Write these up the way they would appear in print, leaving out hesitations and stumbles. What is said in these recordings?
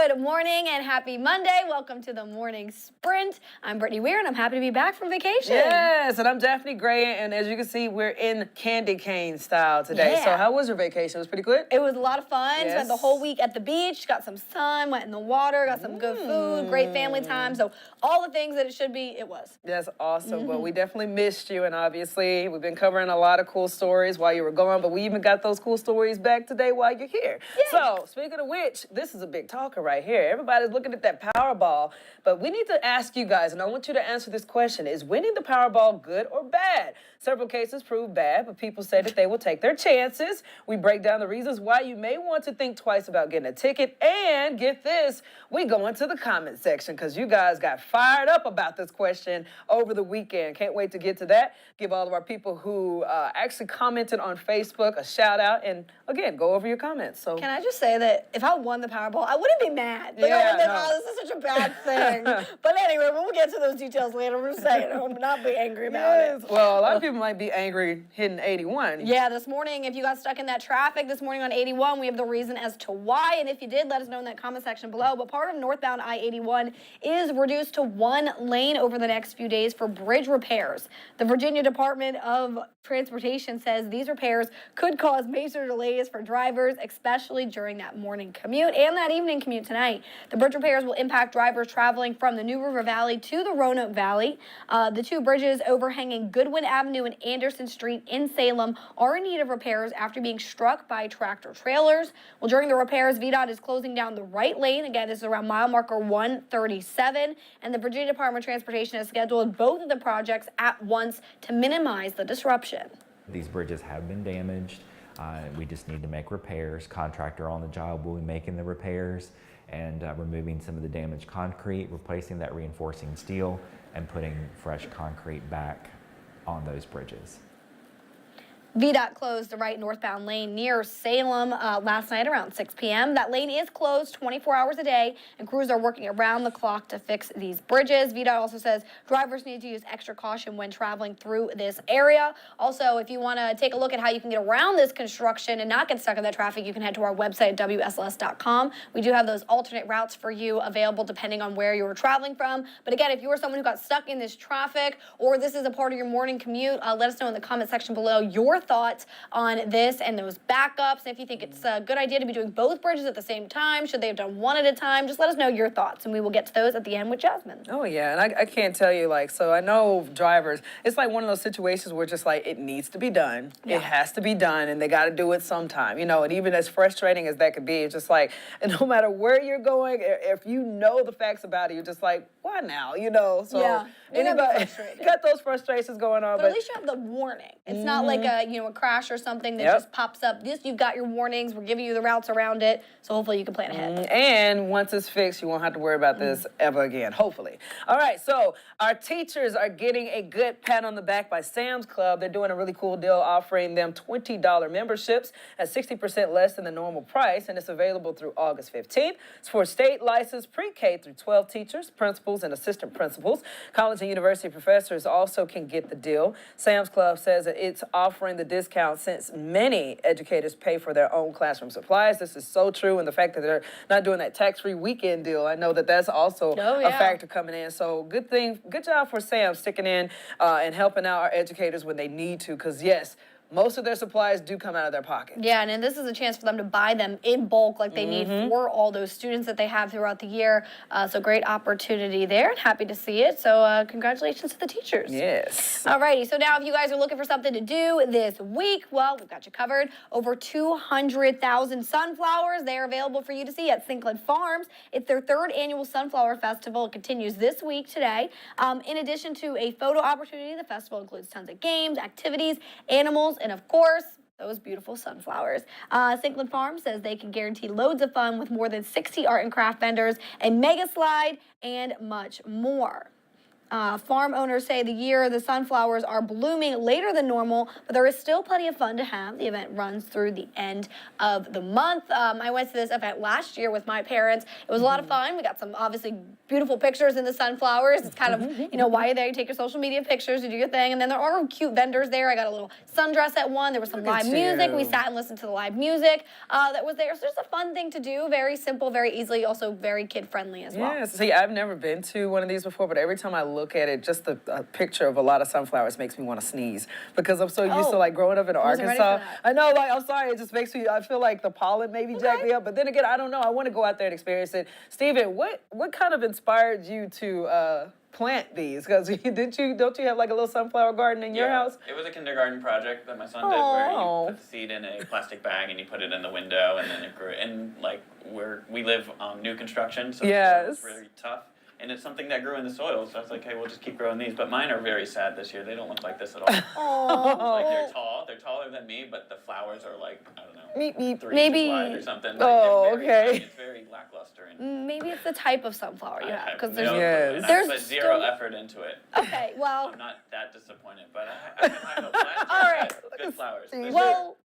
Good morning and happy Monday. Welcome to the Morning Sprint. I'm Brittany Weir and I'm happy to be back from vacation. Yes, and I'm Daphne Gray, and as you can see, we're in candy cane style today. Yeah. So how was your vacation? It was pretty good? It was a lot of fun. Yes. Spent the whole week at the beach, got some sun, went in the water, got some good food, great family time. So all the things that it should be, it was. That's awesome. Well, we definitely missed you, and obviously we've been covering a lot of cool stories while you were gone, but we even got those cool stories back today while you're here. Yay. So speaking of which, this is a big talker right here. Everybody's looking at that Powerball, but we need to ask you guys, and I want you to answer this question. Is winning the Powerball good or bad? Several cases prove bad, but people say that they will take their chances. We break down the reasons why you may want to think twice about getting a ticket, and get this, we go into the comment section because you guys got fired up about this question over the weekend. Can't wait to get to that. Give all of our people who actually commented on Facebook a shout out, and again, go over your comments. So can I just say that if I won the Powerball, I wouldn't be mad. Like, I Yeah, wouldn't think, no. oh, this is such a bad thing. But anyway, we'll get to those details later. We're just saying, I'm not be angry about it. Well, a lot of people might be angry hitting 81. Yeah, this morning, if you got stuck in that traffic this morning on 81, we have the reason as to why. And if you did, let us know in that comment section below. But part of northbound I-81 is reduced to one lane over the next few days for bridge repairs. The Virginia Department of Transportation says these repairs could cause major delays for drivers, especially during that morning commute and that evening commute tonight. The bridge repairs will impact drivers traveling from the New River Valley to the Roanoke Valley. The two bridges overhanging Goodwin Avenue and Anderson Street in Salem are in need of repairs after being struck by tractor trailers. Well, during the repairs, VDOT is closing down the right lane. Again, this is around mile marker 137. And the Virginia Department of Transportation has scheduled both of the projects at once to minimize the disruption. These bridges have been damaged. We just need to make repairs. Contractor on the job will be making the repairs and removing some of the damaged concrete, replacing that reinforcing steel, and putting fresh concrete back on those bridges. VDOT closed the right northbound lane near Salem last night around 6 p.m. That lane is closed 24 hours a day, and crews are working around the clock to fix these bridges. VDOT also says drivers need to use extra caution when traveling through this area. Also, if you want to take a look at how you can get around this construction and not get stuck in that traffic, you can head to our website, WSLS.com. We do have those alternate routes for you available depending on where you were traveling from. But again, if you are someone who got stuck in this traffic or this is a part of your morning commute, let us know in the comment section below your thoughts on this and those backups. And if you think it's a good idea to be doing both bridges at the same time, should they have done one at a time? Just let us know your thoughts, and we will get to those at the end with Jasmine. Oh, yeah, and I can't tell you, like, so I know drivers, it's like one of those situations where just like it needs to be done. Yeah. It has to be done, and they got to do it sometime, you know, and even as frustrating as that could be, it's just like, and no matter where you're going, if you know the facts about it, you're just like, why now, you know? So Yeah, you're gonna be anybody frustrated. got those frustrations going on, But at least you have the warning. It's not like a crash or something that just pops up. This, you've got your warnings. We're giving you the routes around it, so hopefully you can plan ahead. And once it's fixed, you won't have to worry about this ever again, hopefully. All right, so our teachers are getting a good pat on the back by Sam's Club. They're doing a really cool deal, offering them $20 memberships at 60% less than the normal price, and it's available through August 15th. It's for state licensed pre-K through 12 teachers, principals, and assistant principals. College and university professors also can get the deal. Sam's Club says that it's offering the discount since many educators pay for their own classroom supplies. This is so true, and the fact that they're not doing that tax-free weekend deal, I know that that's also a factor coming in. So good job for Sam sticking in and helping out our educators when they need to, because yes, most of their supplies do come out of their pocket. Yeah, and this is a chance for them to buy them in bulk like they need for all those students that they have throughout the year. So great opportunity there, and happy to see it. So congratulations to the teachers. Yes. Alrighty, so now if you guys are looking for something to do this week, well, we've got you covered. Over 200,000 sunflowers. They are available for you to see at Sinkland Farms. It's their third annual Sunflower Festival. It continues this week today. In addition to a photo opportunity, the festival includes tons of games, activities, animals, and of course, those beautiful sunflowers. Sinkland Farm says they can guarantee loads of fun with more than 60 art and craft vendors, a mega slide, and much more. Farm owners say the sunflowers are blooming later than normal, but there is still plenty of fun to have. The event runs through the end of the month. I went to this event last year with my parents. It was a lot of fun. We got some obviously beautiful pictures in the sunflowers. It's kind of, while you're there, you take your social media pictures, you do your thing. And then there are cute vendors there. I got a little sundress at one. There was some live music. We sat and listened to the live music that was there. So it's a fun thing to do. Very simple, very easily, also very kid-friendly as well. Yeah, see, I've never been to one of these before, but every time I look at it, just a picture of a lot of sunflowers makes me want to sneeze because I'm so used to growing up in Arkansas. I know, I'm sorry, it just makes me, I feel like the pollen maybe jacked me up, but then again, I don't know. I want to go out there and experience it. Steven, what kind of inspired you to plant these? Because don't you have like a little sunflower garden in your house? It was a kindergarten project that my son did where you put the seed in a plastic bag and you put it in the window and then it grew. And we live on new construction, so it's really tough. And it's something that grew in the soil, so I was like, hey, we'll just keep growing these. But mine are very sad this year. They don't look like this at all. They're tall. They're taller than me, but the flowers are I don't know, 3 inches wide or something. Okay. It's very lackluster. And Maybe it's the type of sunflower you have, because there's and I put zero effort into it. Okay, well. I'm not that disappointed, but I have high hopes. All right. Good flowers. Well.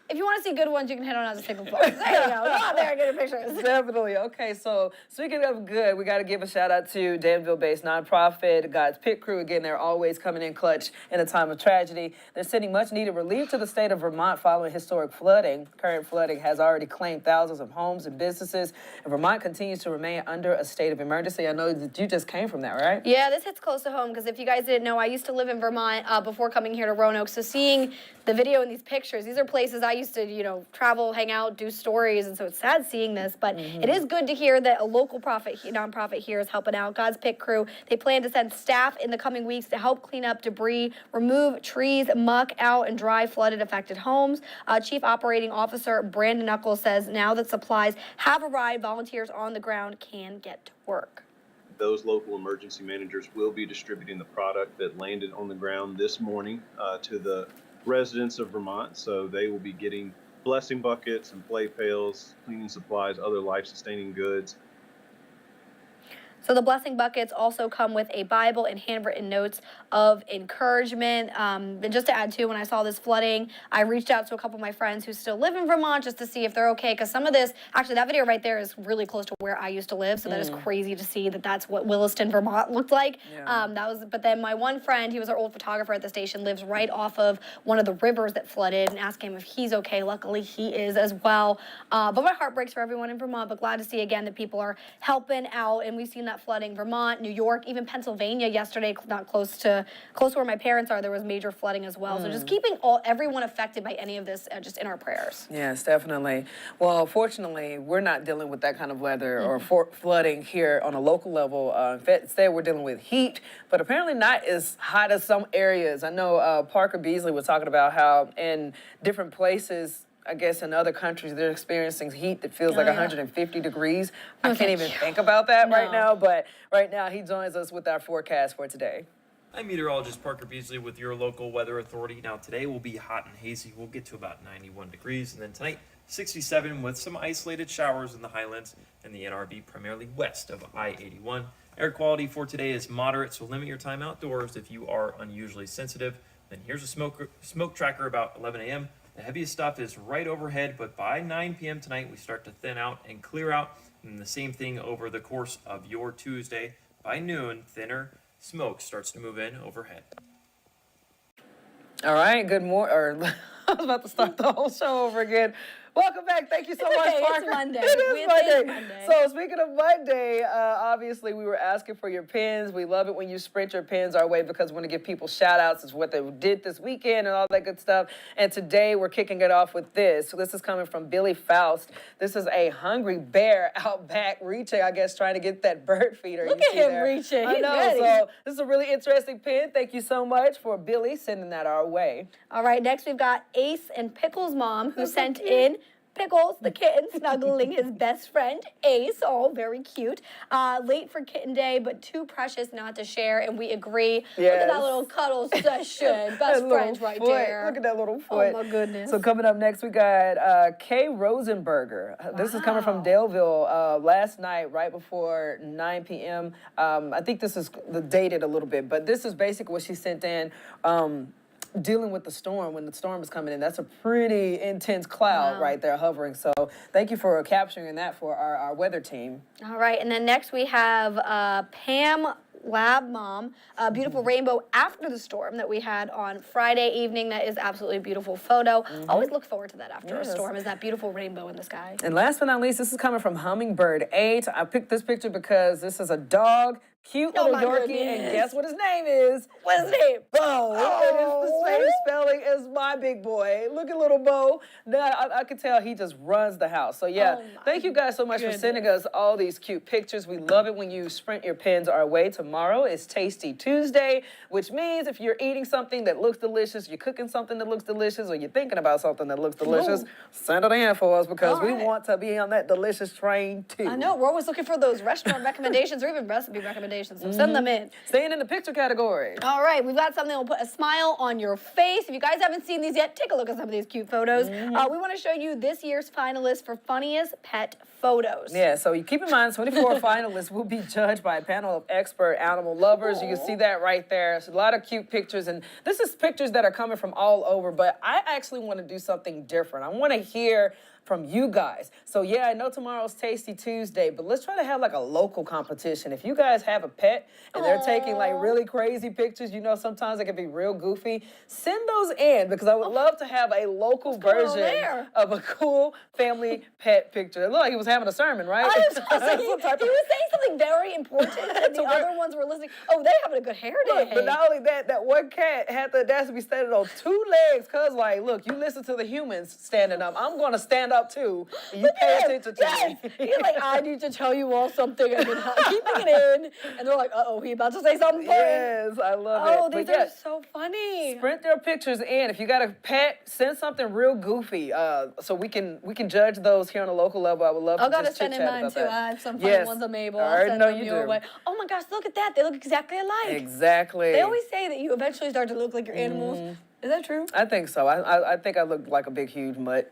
If you want to see good ones, you can head on out to Signal Flowers. There you go. Go out there and get a picture. Definitely. Okay, so speaking of good, we got to give a shout out to Danville-based nonprofit God's Pit Crew. Again, they're always coming in clutch in a time of tragedy. They're sending much needed relief to the state of Vermont following historic flooding. Current flooding has already claimed thousands of homes and businesses, and Vermont continues to remain under a state of emergency. I know that you just came from that, right? Yeah, this hits close to home because if you guys didn't know, I used to live in Vermont before coming here to Roanoke. So seeing the video and these pictures, these are places I used to, travel, hang out, do stories, and so it's sad seeing this, but it is good to hear that a local nonprofit here is helping out. God's Pit Crew, they plan to send staff in the coming weeks to help clean up debris, remove trees, muck out, and dry flooded affected homes. Chief Operating Officer Brandon Knuckles says now that supplies have arrived, volunteers on the ground can get to work. Those local emergency managers will be distributing the product that landed on the ground this morning to the residents of Vermont. So they will be getting blessing buckets and play pails, cleaning supplies, other life-sustaining goods. So the blessing buckets also come with a Bible and handwritten notes of encouragement. And just to add to, when I saw this flooding, I reached out to a couple of my friends who still live in Vermont just to see if they're okay. Because some of this, actually that video right there is really close to where I used to live. So that is crazy to see that that's what Williston, Vermont looked like. Yeah. But then my one friend, he was our old photographer at the station, lives right off of one of the rivers that flooded, and asked him if he's okay. Luckily he is as well. But my heart breaks for everyone in Vermont, but glad to see again that people are helping out. And we've seen that flooding, Vermont, New York, even Pennsylvania yesterday, not close to where my parents are, there was major flooding as well. So just keeping everyone affected by any of this just in our prayers. Yes, definitely. Well, fortunately, we're not dealing with that kind of weather or flooding here on a local level. Instead, we're dealing with heat, but apparently not as hot as some areas. I know Parker Beasley was talking about how in different places, I guess in other countries, they're experiencing heat that feels like 150 degrees. I can't even think about that right now, but right now he joins us with our forecast for today. I'm meteorologist Parker Beasley with your local weather authority. Now today will be hot and hazy. We'll get to about 91 degrees, and then tonight 67 with some isolated showers in the highlands and the NRV, primarily west of I-81. Air quality for today is moderate, so limit your time outdoors if you are unusually sensitive. Then here's a smoke tracker about 11 a.m. The heaviest stuff is right overhead, but by 9 p.m. tonight, we start to thin out and clear out. And the same thing over the course of your Tuesday. By noon, thinner smoke starts to move in overhead. All right, good morning. I was about to start the whole show over again. Welcome back. Thank you so much, Parker. It's Monday. It is Monday. So speaking of Monday, obviously we were asking for your pins. We love it when you sprint your pins our way because we want to give people shout outs. It's what they did this weekend and all that good stuff. And today we're kicking it off with this. So this is coming from Billy Faust. This is a hungry bear out back reaching, I guess, trying to get that bird feeder. Look at him reaching. I know. Ready. So this is a really interesting pin. Thank you so much for Billy sending that our way. All right, next we've got Ace and Pickle's mom who sent in Pickles, the kitten, snuggling his best friend, Ace. Oh, very cute. Late for kitten day, but too precious not to share, and we agree. Look at that little cuddle session. Best friends right there. Look at that little foot. Oh, my goodness. So coming up next, we got Kay Rosenberger. This is coming from Daleville last night, right before 9 p.m. I think this is dated a little bit, but this is basically what she sent in. Dealing with the storm when the storm is coming in. That's a pretty intense cloud right there hovering. So thank you for capturing that for our weather team. All right, and then next we have Pam Lab Mom, a beautiful rainbow after the storm that we had on Friday evening. That is absolutely a beautiful photo. Always look forward to that after a storm, is that beautiful rainbow in the sky. And last but not least, this is coming from Hummingbird 8. I picked this picture because this is a dog, cute little Yorkie, and guess what his name is? What's his name? Bo. It is the same spelling as my big boy. Look at little Bo. Now, I can tell he just runs the house. So yeah, thank you guys so much for sending us all these cute pictures. We love it when you sprint your pins our way. Tomorrow is Tasty Tuesday, which means if you're eating something that looks delicious, you're cooking something that looks delicious, or you're thinking about something that looks delicious, send it in for us because we want to be on that delicious train too. I know, we're always looking for those restaurant recommendations or even recipe recommendations. So send them in. Staying in the picture category. All right, we've got something that will put a smile on your face. If you guys haven't seen these yet, take a look at some of these cute photos. We want to show you this year's finalists for funniest pet photos. Yeah, so you keep in mind 24 finalists will be judged by a panel of expert animal lovers. You can see that right there. It's a lot of cute pictures, and this is pictures that are coming from all over, but I actually want to do something different. I want to hear from you guys. So yeah, I know tomorrow's Tasty Tuesday, but let's try to have like a local competition. If you guys have a pet and they're taking like really crazy pictures, you know, sometimes they can be real goofy, send those in because I would love to have a local version of a cool family pet picture. It looked like he was having a sermon, right? I was saying, he was saying something very important, and the other ones were listening. Oh, they having a good hair day. But not only that, that one cat had the audacity to be standing on 2 legs, cause like, look, you listen to the humans standing up. I'm gonna stand up too. And you pay attention to me. He's like, I need to tell you all something. I've been keeping it in. And they're like, uh-oh, he about to say something. Yes, I love it. Oh, these are so funny. Sprint their pictures in. If you got a pet, send something real goofy. So we can judge those here on a local level. I would love to gotta just send in mine too. I have some funny Yes. ones I'm able. I I'll already send know them you your do. way. Oh my gosh, look at that. They look exactly alike. Exactly. They always say that you eventually start to look like your animals. Is that true? I think so. I think I look like a big, huge mutt.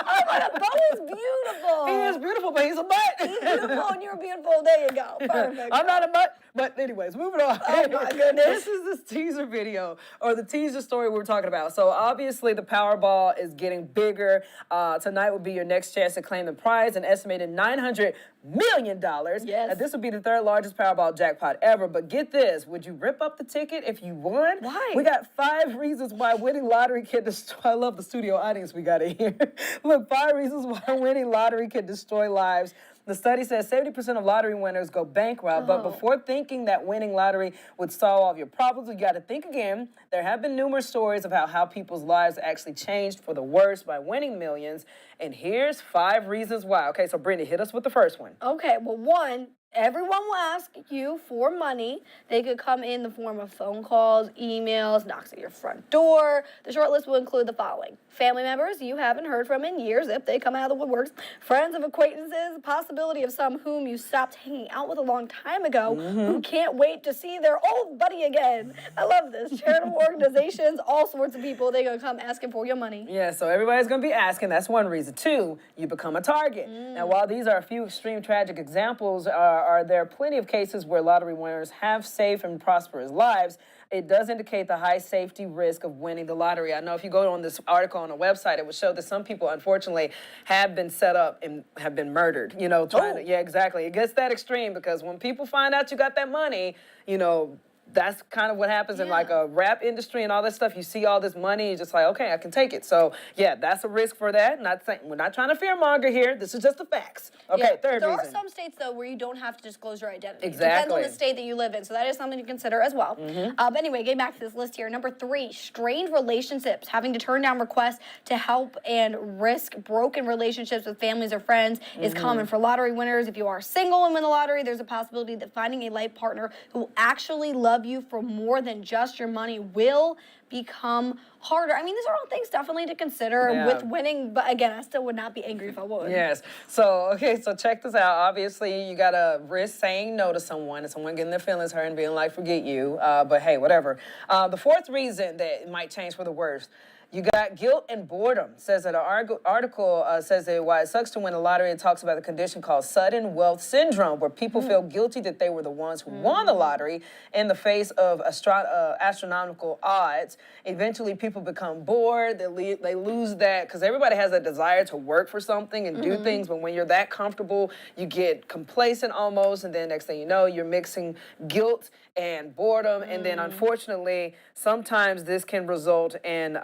Oh my God, Bo is beautiful. He is beautiful, but he's a mutt. He's beautiful and you're beautiful. There you go. Perfect. I'm not a mutt, but anyways, moving on. Oh my goodness. This is this teaser video, or the teaser story we were talking about. So obviously the Powerball is getting bigger. Tonight will be your next chance to claim the prize, an estimated $900 million. Yes. Now, this would be the 3rd largest Powerball jackpot ever, but get this, would you rip up the ticket if you won? Why? We got 5 reasons why winning lottery can destroy. I love the studio audience we got in here. Look, 5 reasons why winning lottery can destroy lives. The study says 70% of lottery winners go bankrupt, but before thinking that winning lottery would solve all of your problems, you got to think again. There have been numerous stories about how people's lives actually changed for the worse by winning millions, and here's 5 reasons why. Okay, so Brittany, hit us with the first one. Okay, well, one, everyone will ask you for money. They could come in the form of phone calls, emails, knocks at your front door. The short list will include the following: family members you haven't heard from in years if they come out of the woodworks, friends of acquaintances, the possibility of some whom you stopped hanging out with a long time ago who can't wait to see their old buddy again. I love this. Charitable organizations, all sorts of people, they're going to come asking for your money. Yeah, so everybody's going to be asking. That's one reason. 2, you become a target. Now, while these are a few extreme tragic examples, are there plenty of cases where lottery winners have safe and prosperous lives. It does indicate the high safety risk of winning the lottery. I know if you go on this article on a website, it would show that some people, unfortunately, have been set up and have been murdered. You know, yeah, exactly. It gets that extreme because when people find out you got that money, you know, that's kind of what happens in like a rap industry and all that stuff. You see all this money, you're just like, okay, I can take it. So yeah, that's a risk for that. Not saying we're not trying to fearmonger here. This is just the facts. Okay, Yeah. 3rd There reason. are some states, though, where you don't have to disclose your identity. Exactly. It depends on the state that you live in, so that is something to consider as well. But anyway, getting back to this list here. Number 3, strained relationships. Having to turn down requests to help and risk broken relationships with families or friends is common for lottery winners. If you are single and win the lottery, there's a possibility that finding a life partner who actually loves love you for more than just your money will become harder. I mean, these are all things definitely to consider with winning, but again, I still would not be angry if I would. Yes. So, okay, so check this out. Obviously, you got to risk saying no to someone and someone getting their feelings hurt and being like, forget you. But hey, whatever. The fourth reason that it might change for the worse. You got guilt and boredom. Says that an article says that why it sucks to win the lottery. It talks about the condition called sudden wealth syndrome, where people feel guilty that they were the ones who won the lottery in the face of astronomical odds. Eventually, people become bored. They lose that because everybody has a desire to work for something and do things. But when you're that comfortable, you get complacent almost, and then next thing you know, you're mixing guilt and boredom, and then unfortunately, sometimes this can result in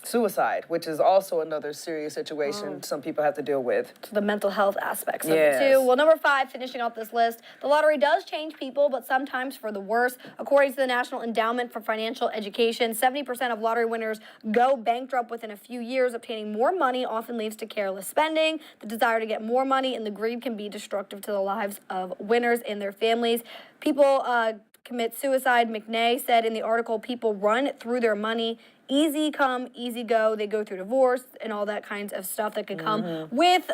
suicide, which is also another serious situation some people have to deal with. So the mental health aspects of it too. Well, number 5, finishing off this list, the lottery does change people, but sometimes for the worse. According to the National Endowment for Financial Education, 70% of lottery winners go bankrupt within a few years. Obtaining more money often leads to careless spending. The desire to get more money and the greed can be destructive to the lives of winners and their families. People commit suicide. McNay said in the article, people run through their money. Easy come, easy go. They go through divorce and all that kinds of stuff that can come with,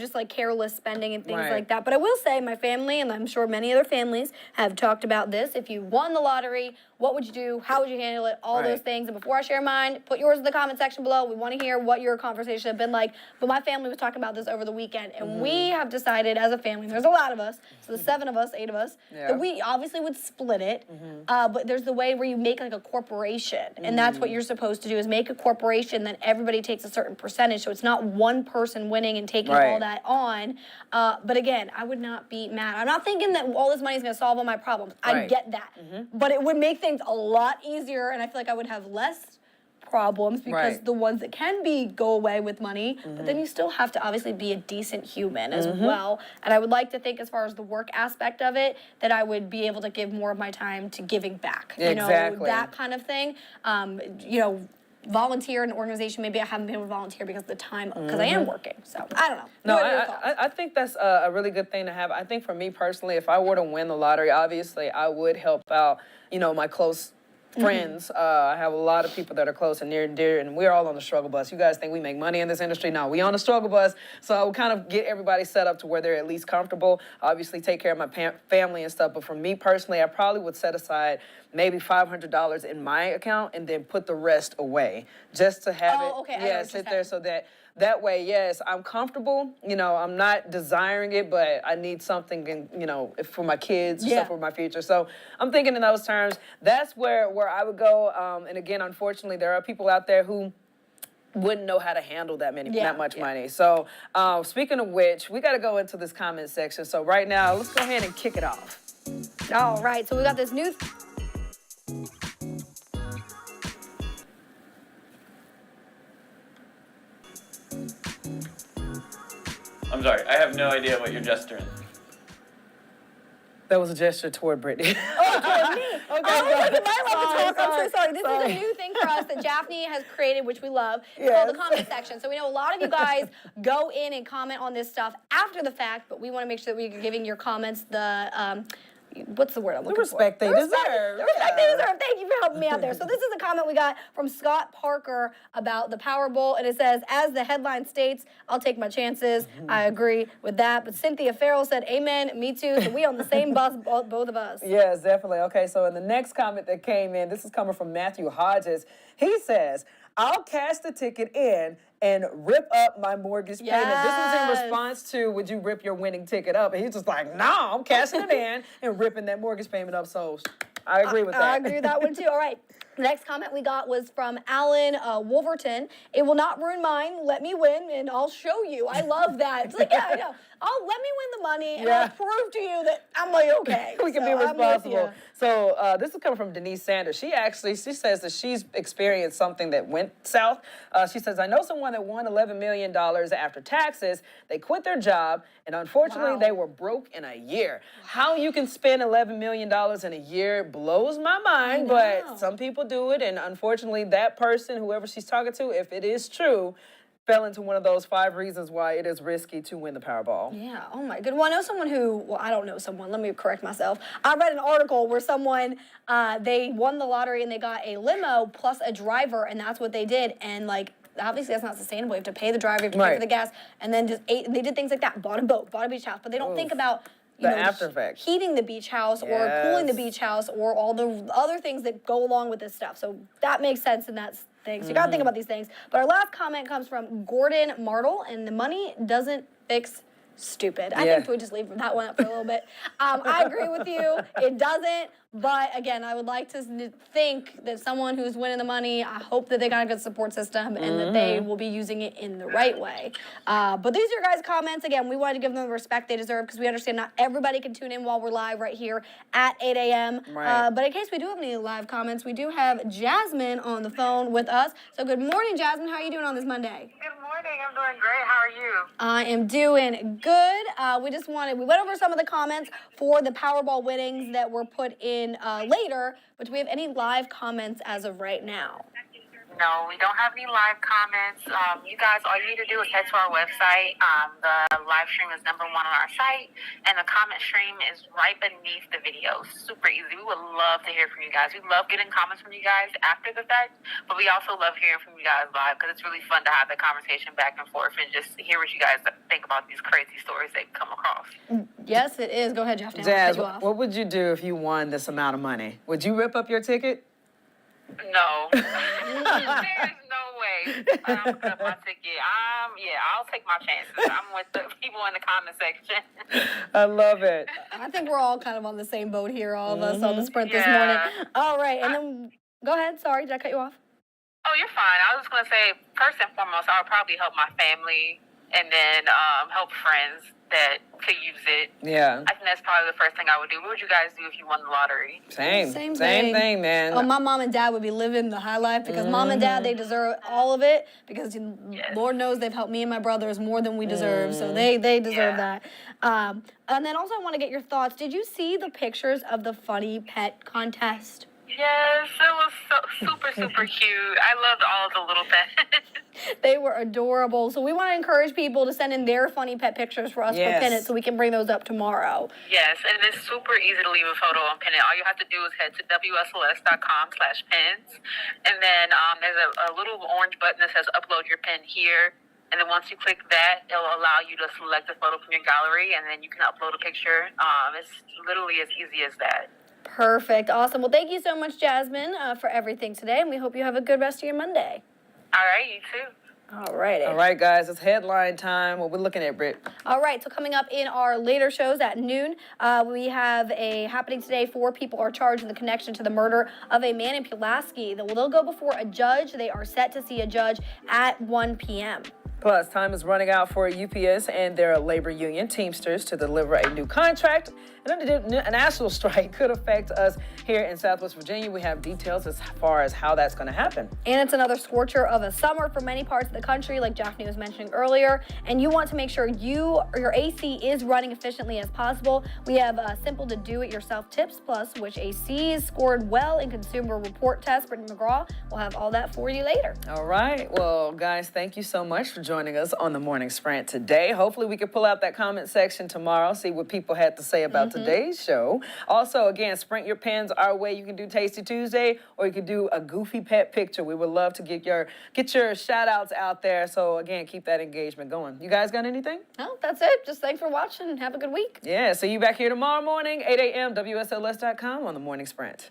just like careless spending and things like that. But I will say my family, and I'm sure many other families, have talked about this. If you won the lottery, what would you do? How would you handle it? All those things. And before I share mine, put yours in the comment section below. We want to hear what your conversation have been like. But my family was talking about this over the weekend, and we have decided as a family, there's a lot of us, so the 7 of us, 8 of us, that we obviously would split it. But there's the way where you make like a corporation, and that's what you're supposed to do, is make a corporation that everybody takes a certain percentage, so it's not one person winning and taking all that on. But again, I would not be mad. I'm not thinking that all this money is going to solve all my problems. I get that. But it would make things a lot easier, and I feel like I would have less problems because the ones that can be go away with money, but then you still have to obviously be a decent human as well. And I would like to think, as far as the work aspect of it, that I would be able to give more of my time to giving back. You know, that kind of thing. Volunteer in an organization, maybe I haven't been able to volunteer because of the time, because I am working. So I don't know. No, I think that's a really good thing to have. I think for me personally, if I were to win the lottery, obviously I would help out, my close friends. I have a lot of people that are close and near and dear, and we're all on the struggle bus. You guys think we make money in this industry? No, we on the struggle bus. So I would kind of get everybody set up to where they're at least comfortable. Obviously take care of my family and stuff, but for me personally, I probably would set aside maybe $500 in my account and then put the rest away just to have sit there so that way, yes, I'm comfortable. I'm not desiring it, but I need something, for my kids, stuff for my future. So I'm thinking in those terms. That's where I would go. And again, unfortunately, there are people out there who wouldn't know how to handle that much money. So speaking of which, we got to go into this comment section. So right now, let's go ahead and kick it off. All right. So we got this new. I'm sorry, I have no idea what you're gesturing. That was a gesture toward Brittany. Oh, toward me. Okay, I was like, am I allowed to talk? I'm so sorry. This is a new thing for us that Jaffney has created, which we love. It's called the comment section. So we know a lot of you guys go in and comment on this stuff after the fact, but we want to make sure that we're giving your comments the what's the word I'm looking for? The respect they deserve. The respect they deserve. Thank you for helping me out there. So this is a comment we got from Scott Parker about the Powerball, and it says, as the headline states, I'll take my chances. I agree with that. But Cynthia Farrell said, amen, me too. So we on the same bus, both of us. Yes, definitely. Okay, so in the next comment that came in, this is coming from Matthew Hodges. He says, I'll cash the ticket in and rip up my mortgage payment. This was in response to, would you rip your winning ticket up? And he's just like, no, I'm cashing it in and ripping that mortgage payment up. So I agree with that. I agree with that one too. All right. The next comment we got was from Alan Wolverton. It will not ruin mine. Let me win, and I'll show you. I love that. It's like, I know. Let me win the money, and I'll prove to you that I'm like, okay. We can be responsible. So this is coming from Denise Sanders. She says that she's experienced something that went south. She says, I know someone that won $11 million after taxes. They quit their job, and unfortunately, they were broke in a year. How you can spend $11 million in a year blows my mind, but some people do it, and unfortunately, that person, whoever she's talking to, if it is true, fell into one of those 5 reasons why it is risky to win the Powerball. Yeah, oh my good. Well, I know someone who, well, I don't know someone, let me correct myself. I read an article where someone, they won the lottery and they got a limo plus a driver, and that's what they did. And like, obviously that's not sustainable. You have to pay the driver, you have to pay for the gas, and then just ate, they did things like that, bought a boat, bought a beach house, but they don't think about the after effects, heating the beach house or cooling the beach house or all the other things that go along with this stuff. So that makes sense in that thing. So you gotta think about these things. But our last comment comes from Gordon Martle, and the money doesn't fix stupid. I think we just leave that one up for a little bit. I agree with you. It doesn't. But again, I would like to think that someone who's winning the money, I hope that they got a good support system and that they will be using it in the right way. But these are your guys' comments. Again, we wanted to give them the respect they deserve because we understand not everybody can tune in while we're live right here at 8 a.m. Right. But in case we do have any live comments, we do have Jasmine on the phone with us. So good morning, Jasmine. How are you doing on this Monday? Good morning. I'm doing great. How are you? I am doing good. We went over some of the comments for the Powerball winnings that were put in later, but do we have any live comments as of right now? No, we don't have any live comments. You guys, all you need to do is head to our website. The live stream is #1 on our site, and the comment stream is right beneath the video. Super easy. We would love to hear from you guys. We love getting comments from you guys after the fact, but we also love hearing from you guys live because it's really fun to have the conversation back and forth and just hear what you guys think about these crazy stories they've come across. Yes, it is. Go ahead, Jeff. Jazz, what would you do if you won this amount of money? Would you rip up your ticket? No. There's no way I'm gonna up my ticket. I'll take my chances. I'm with the people in the comment section. I love it. I think we're all kind of on the same boat here, all of us on the sprint this morning. All right, and then go ahead. Sorry, did I cut you off? Oh, you're fine. I was just gonna say, first and foremost, I would probably help my family and then help friends that could use it. Yeah. I think that's probably the first thing I would do. What would you guys do if you won the lottery? Same thing, man. Oh, my mom and dad would be living the high life because mom and dad, they deserve all of it because Lord knows they've helped me and my brothers more than we deserve. So they deserve that. And then also I want to get your thoughts. Did you see the pictures of the funny pet contest? Yes, it was super cute. I loved all of the little pets. They were adorable. So we want to encourage people to send in their funny pet pictures for us for Pin It so we can bring those up tomorrow. Yes, and it's super easy to leave a photo on Pin It. All you have to do is head to WSLS.com/pins. And then there's a little orange button that says upload your pin here. And then once you click that, it'll allow you to select a photo from your gallery, and then you can upload a picture. It's literally as easy as that. Perfect. Awesome. Well, thank you so much, Jasmine, for everything today, and we hope you have a good rest of your Monday. All right, you too. All righty. All right, guys, it's headline time. What we're looking at, Britt? All right, so coming up in our later shows at noon, we have a happening today. 4 people are charged in the connection to the murder of a man in Pulaski. They'll go before a judge. They are set to see a judge at 1 p.m. Plus, time is running out for UPS and their labor union, Teamsters, to deliver a new contract. A national strike could affect us here in Southwest Virginia. We have details as far as how that's going to happen. And it's another scorcher of a summer for many parts of the country, like Daphne was mentioning earlier. And you want to make sure your AC is running efficiently as possible. We have simple to do-it-yourself tips, plus which ACs scored well in consumer report tests. Brittany McGraw will have all that for you later. All right. Well, guys, thank you so much for joining us on the Morning Sprint today. Hopefully, we can pull out that comment section tomorrow, see what people had to say about today's show. Also, again, sprint your pins our way. You can do Tasty Tuesday, or you can do a goofy pet picture. We would love to get your shout outs out there. So again, keep that engagement going. You guys got anything? No, that's it. Just thanks for watching and have a good week. Yeah, see you back here tomorrow morning, 8 a.m. WSLS.com on the Morning Sprint.